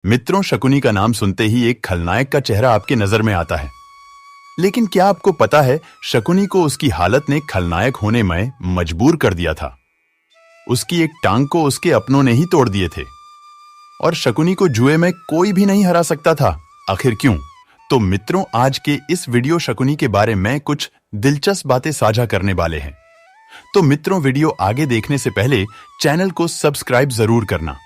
मित्रों, शकुनी का नाम सुनते ही एक खलनायक का चेहरा आपके नजर में आता है। लेकिन क्या आपको पता है, शकुनी को उसकी हालत ने खलनायक होने में मजबूर कर दिया था। उसकी एक टांग को उसके अपनों ने ही तोड़ दिए थे और शकुनी को जुए में कोई भी नहीं हरा सकता था। आखिर क्यों? तो मित्रों, आज के इस वीडियो शकुनी के बारे में कुछ दिलचस्प बातें साझा करने वाले हैं। तो मित्रों, वीडियो आगे देखने से पहले चैनल को सब्सक्राइब जरूर करना।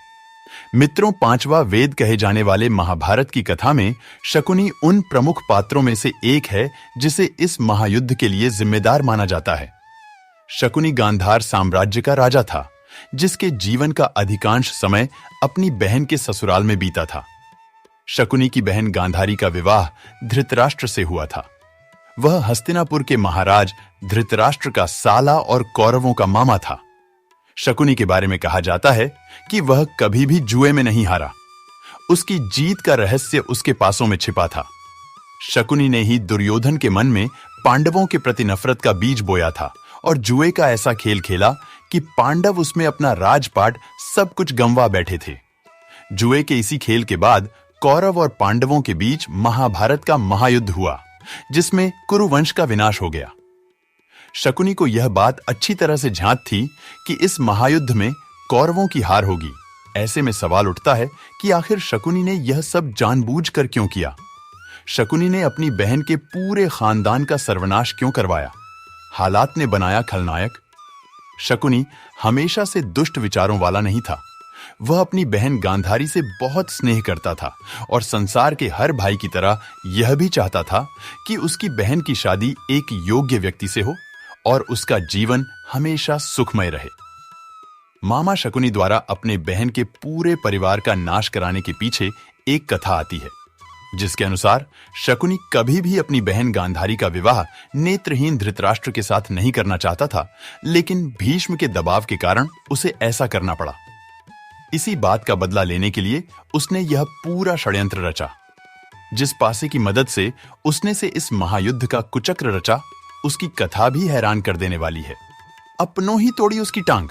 मित्रों, पांचवा वेद कहे जाने वाले महाभारत की कथा में शकुनी उन प्रमुख पात्रों में से एक है जिसे इस महायुद्ध के लिए जिम्मेदार माना जाता है। शकुनी गांधार साम्राज्य का राजा था, जिसके जीवन का अधिकांश समय अपनी बहन के ससुराल में बीता था। शकुनी की बहन गांधारी का विवाह धृतराष्ट्र से हुआ था। वह हस्तिनापुर के महाराज धृतराष्ट्र का साला और कौरवों का मामा था। शकुनी के बारे में कहा जाता है कि वह कभी भी जुए में नहीं हारा। उसकी जीत का रहस्य उसके पासों में छिपा था। शकुनी ने ही दुर्योधन के मन में पांडवों के प्रति नफरत का बीज बोया था और जुए का ऐसा खेल खेला कि पांडव उसमें अपना राजपाट सब कुछ गंवा बैठे थे। जुए के इसी खेल के बाद कौरव और पांडवों के बीच महाभारत का महायुद्ध हुआ, जिसमें कुरुवंश का विनाश हो गया। शकुनी को यह बात अच्छी तरह से झांक थी कि इस महायुद्ध में कौरवों की हार होगी। ऐसे में सवाल उठता है कि आखिर शकुनी ने यह सब जानबूझकर क्यों किया? शकुनी ने अपनी बहन के पूरे खानदान का सर्वनाश क्यों करवाया? हालात ने बनाया खलनायक। शकुनी हमेशा से दुष्ट विचारों वाला नहीं था। वह अपनी बहन गांधारी से बहुत स्नेह करता था और संसार के हर भाई की तरह यह भी चाहता था कि उसकी बहन की शादी एक योग्य व्यक्ति से हो और उसका जीवन हमेशा सुखमय रहे। मामा शकुनी द्वारा अपने बहन के पूरे परिवार का नाश कराने के पीछे एक कथा आती है, जिसके अनुसार शकुनी कभी भी अपनी बहन गांधारी का विवाह नेत्रहीन धृतराष्ट्र के साथ नहीं करना चाहता था, लेकिन भीष्म के दबाव के कारण उसे ऐसा करना पड़ा। इसी बात का बदला लेने के लिए उसने यह पूरा षड्यंत्र रचा, जिस पासे की मदद से उसने से इस महायुद्ध का कुचक्र रचा। उसकी कथा भी हैरान कर देने वाली है। अपनों ही तोड़ी उसकी टांग।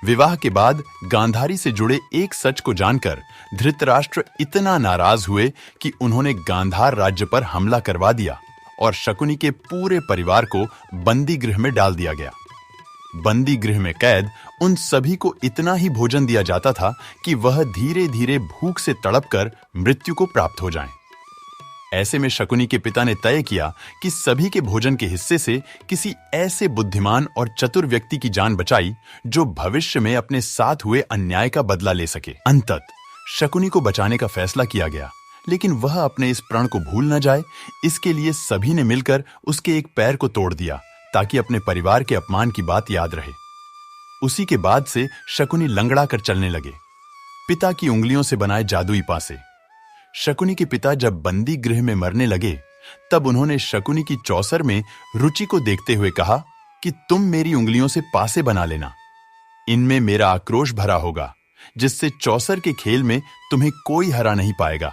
विवाह के बाद गांधारी से जुड़े एक सच को जानकर धृतराष्ट्र इतना नाराज हुए कि उन्होंने गांधार राज्य पर हमला करवा दिया और शकुनी के पूरे परिवार को बंदी गृह में डाल दिया गया। बंदी गृह में कैद उन सभी को इतना ही भोजन दिया जाता था कि वह धीरे धीरे भूख से तड़पकर मृत्यु को प्राप्त हो जाएं। ऐसे में शकुनी के पिता ने तय किया कि सभी के भोजन के हिस्से से किसी ऐसे बुद्धिमान और चतुर व्यक्ति की जान बचाई जो भविष्य में अपने साथ हुए अन्याय का बदला ले सके। अंततः शकुनी को बचाने का फैसला किया गया, लेकिन वह अपने इस प्रण को भूल न जाए, इसके लिए सभी ने मिलकर उसके एक पैर को तोड़ दिया ताकि अपने परिवार के अपमान की बात याद रहे। उसी के बाद से शकुनी लंगड़ा कर चलने लगे, पिता की उंगलियों से बनाए जादुई पासे। शकुनी के पिता जब बंदी गृह में मरने लगे, तब उन्होंने शकुनी की चौसर में रुचि को देखते हुए कहा कि तुम मेरी उंगलियों से पासे बना लेना। इनमें मेरा आक्रोश भरा होगा, जिससे चौसर के खेल में तुम्हें कोई हरा नहीं पाएगा।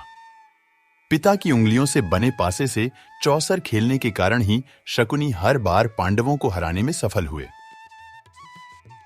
पिता की उंगलियों से बने पासे से चौसर खेलने के कारण ही शकुनी हर बार पांडवों को हराने में सफल हुए।